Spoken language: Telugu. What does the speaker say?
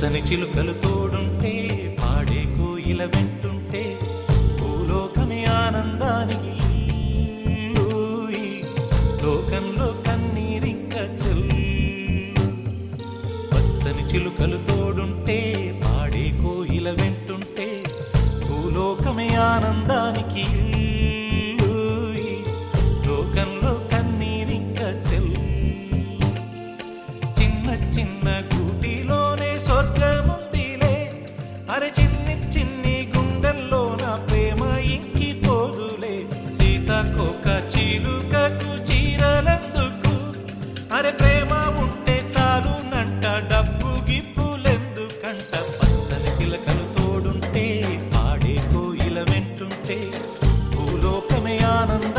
పచ్చని చిలుకలు తోడుంటే పాడే కోయిల వెంటుంటే భూలోకమే ఆనందానికి లోకంలో కన్నీరింక చెల్లు. పచ్చని చిలుకలు తోడుంటే పాడే కోయిల వెంటుంటే భూలోకమే ఆనందానికి లోకంలో కన్నీరింక చెల్లు. చిన్న చిన్న గూటిలోనే స్వర్గముందిలే, అరే చిన్ని చిన్ని గుండెల్లో నా ప్రేమ ఇంకిపోదులే. సీతాకోక చిలుకకు చీరలెందుకు, అరే ప్రేమ ఉంటే చాలునంట, డబ్బు గిప్పులెందుకంట. పచ్చని చిలకలు తోడుంటే పాడే కోయిల వెంటుంటే భూలోకమే ఆనంద